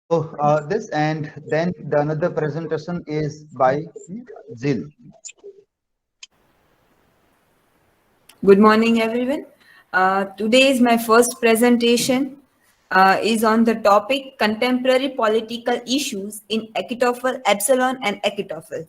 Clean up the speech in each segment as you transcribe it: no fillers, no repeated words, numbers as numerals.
This and then the another presentation is by Jill. Good morning, everyone. Today is my first presentation. Is on the topic contemporary political issues in Achitophel, Epsilon, and Achitophel.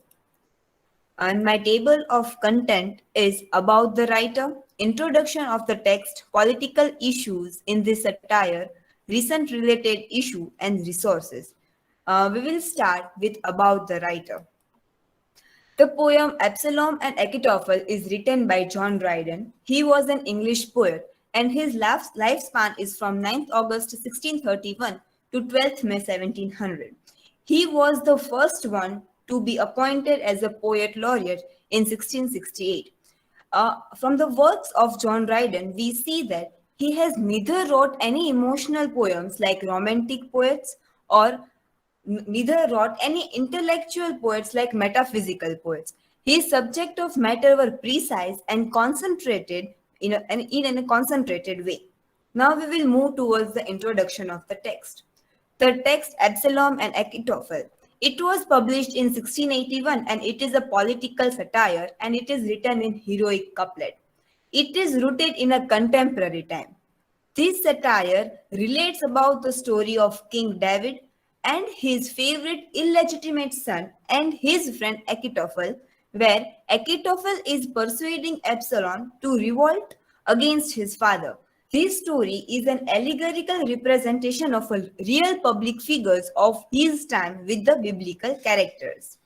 And my table of content is about the writer, introduction of the text, political issues in this satire, recent related issue, and resources. We will start with about the writer. The poem Absalom and Achitophel is written by John Dryden. He was an English poet, and his lifespan is from 9th August 1631 to 12th May 1700. He was the first one to be appointed as a poet laureate in 1668. From the works of John Dryden, we see that he has neither wrote any emotional poems like romantic poets or neither wrote any intellectual poets like metaphysical poets. His subject of matter were precise and concentrated in a concentrated way. Now we will move towards the introduction of the text. The text Absalom and Achitophel. It was published in 1681 and it is a political satire and it is written in heroic couplet. It is rooted in a contemporary time. This satire relates about the story of King David and his favorite illegitimate son and his friend Achitophel, where Achitophel is persuading Absalom to revolt against his father. This story is an allegorical representation of a real public figures of his time with the biblical characters.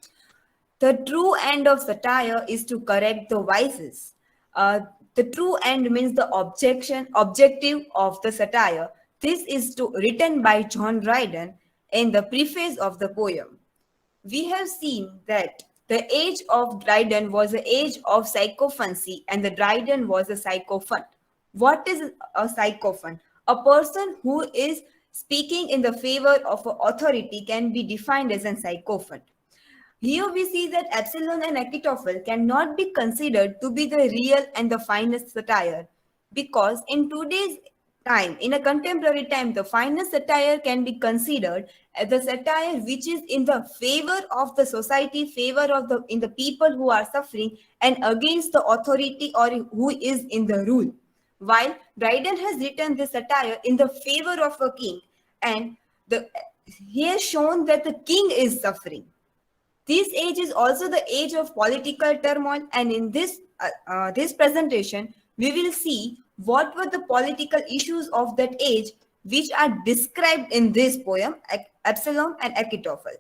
The true end of satire is to correct the vices. The true end means the objective of the satire. This is written by John Dryden in the preface of the poem. We have seen that the age of Dryden was the age of sycophancy and the Dryden was a sycophant. What is a sycophant? A person who is speaking in the favor of authority can be defined as a sycophant. Here we see that Absalom and Achitophel cannot be considered to be the real and the finest satire because in today's time, in a contemporary time, the finest satire can be considered as the satire which is in the favor of the society, favor of the people who are suffering and against the authority or who is in the rule. While Dryden has written this satire in the favor of a king and he has shown that the king is suffering. This age is also the age of political turmoil, and in this presentation, we will see what were the political issues of that age, which are described in this poem, Absalom and Achitophel.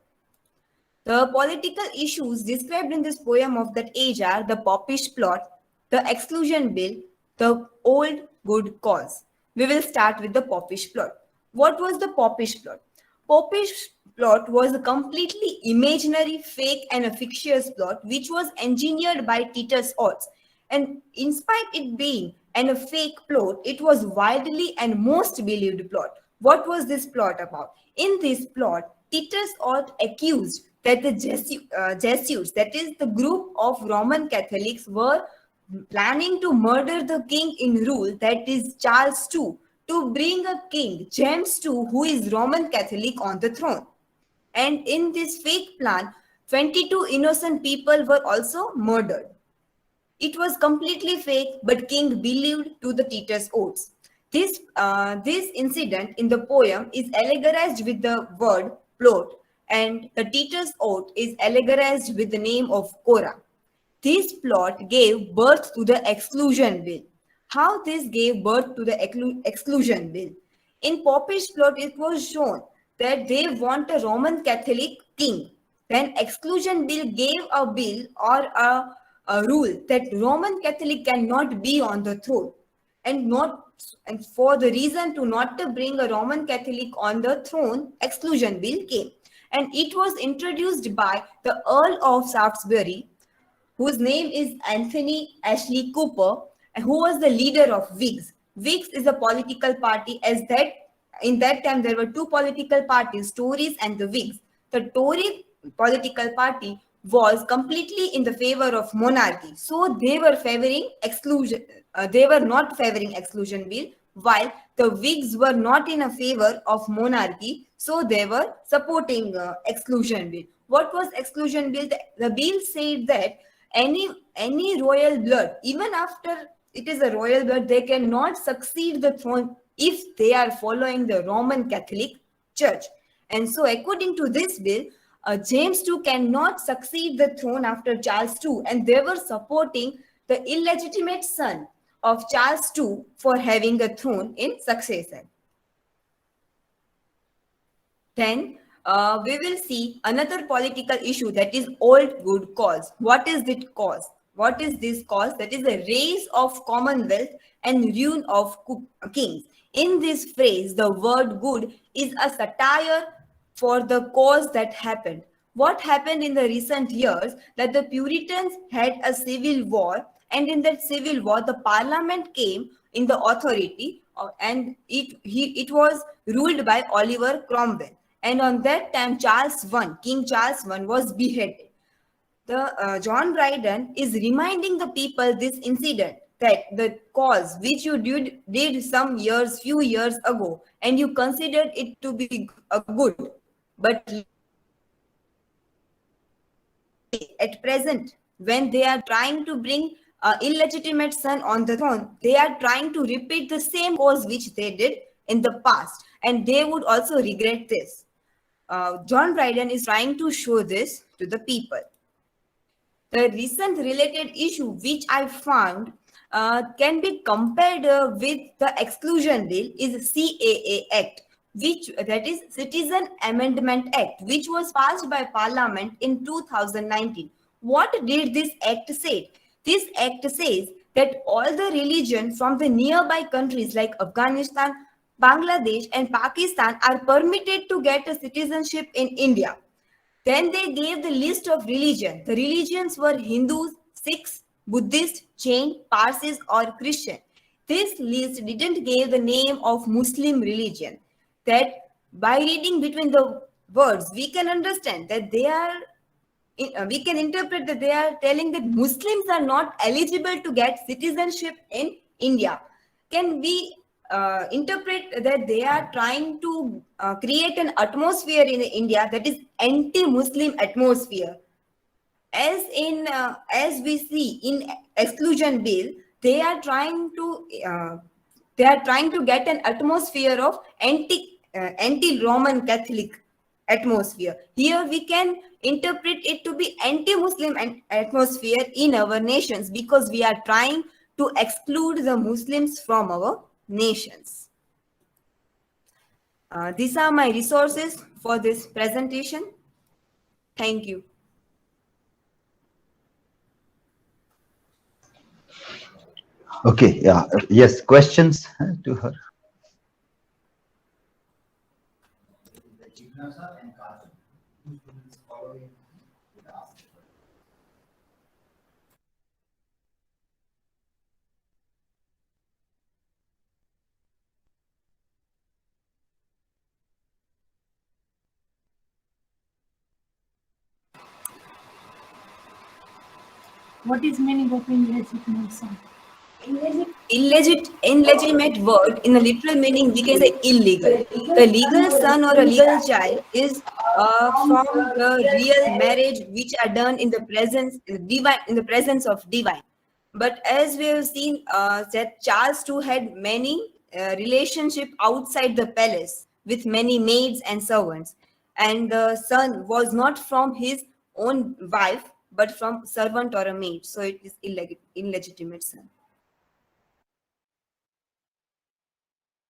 The political issues described in this poem of that age are the popish plot, the exclusion bill, the old good cause. We will start with the popish plot. What was the popish plot? Popish plot was a completely imaginary, fake, and a fictitious plot which was engineered by Titus Oates. And in spite it being a fake plot, it was widely and most believed plot. What was this plot about? In this plot, Titus Oates accused that the Jesuits, that is the group of Roman Catholics, were planning to murder the king in rule, that is Charles II, to bring a king, James II, who is Roman Catholic, on the throne. And in this fake plan, 22 innocent people were also murdered. It was completely fake, but king believed to the Titus Oates. This incident in the poem is allegorized with the word plot, and the Titus Oates is allegorized with the name of Korah. This plot gave birth to the exclusion bill. How this gave birth to the exclusion bill? In Popish plot, it was shown that they want a Roman Catholic king. Then exclusion bill gave a bill or a rule that Roman Catholic cannot be on the throne, and for the reason to not to bring a Roman Catholic on the throne, exclusion bill came, and it was introduced by the Earl of Shaftesbury, whose name is Anthony Ashley Cooper, who was the leader of Whigs. Whigs is a political party, as that in that time there were two political parties, Tories and the Whigs. The Tory political party was completely in the favor of monarchy, so they were favoring exclusion. They were not favoring exclusion bill, while the Whigs were not in a favor of monarchy, so they were supporting exclusion bill. What was exclusion bill? The bill said that any royal blood, even after it is a royal blood, they cannot succeed the throne if they are following the Roman Catholic Church. And so, according to this bill, James II cannot succeed the throne after Charles II, and they were supporting the illegitimate son of Charles II for having a throne in succession. Then we will see another political issue, that is old good cause. What is it cause? What is this cause? That is the rise of commonwealth and ruin of kings. In this phrase, the word good is a satire for the cause that happened. What happened in the recent years, that the Puritans had a civil war, and in that civil war, the parliament came in the authority, and it was ruled by Oliver Cromwell. And on that time, King Charles I was beheaded. John Dryden is reminding the people this incident, that the cause which you did some few years ago, and you considered it to be a good, but at present, when they are trying to bring illegitimate son on the throne, they are trying to repeat the same cause which they did in the past, and they would also regret this. John Dryden is trying to show this to the people. The recent related issue which I found can be compared with the exclusion bill is CAA Act, that is Citizen Amendment Act, which was passed by Parliament in 2019. What did this act say? This act says that all the religion from the nearby countries like Afghanistan, Bangladesh and Pakistan are permitted to get a citizenship in India. Then they gave the list of religion. The religions were Hindus, Sikhs, Buddhists, Jain, Parsis or Christian. This list didn't give the name of Muslim religion. That by reading between the words, we can understand that we can interpret that they are telling that Muslims are not eligible to get citizenship in India. Can we interpret that they are trying to create an atmosphere in India that is anti-Muslim atmosphere? As we see in exclusion bill, they are trying to get an atmosphere of anti-Roman Catholic atmosphere. Here we can interpret it to be anti-Muslim atmosphere in our nations, because we are trying to exclude the Muslims from our nations. These are my resources for this presentation. Thank you. Okay, yeah, yes, questions to her? What is meaning of illegitimate son? Illegitimate word in a literal meaning, we can say illegal. The legal son or a legal child is from the real marriage which are done in the presence of divine. But as we have seen, that Charles II had many relationship outside the palace with many maids and servants, and the son was not from his own wife but from servant or a maid, so it is illegitimate son.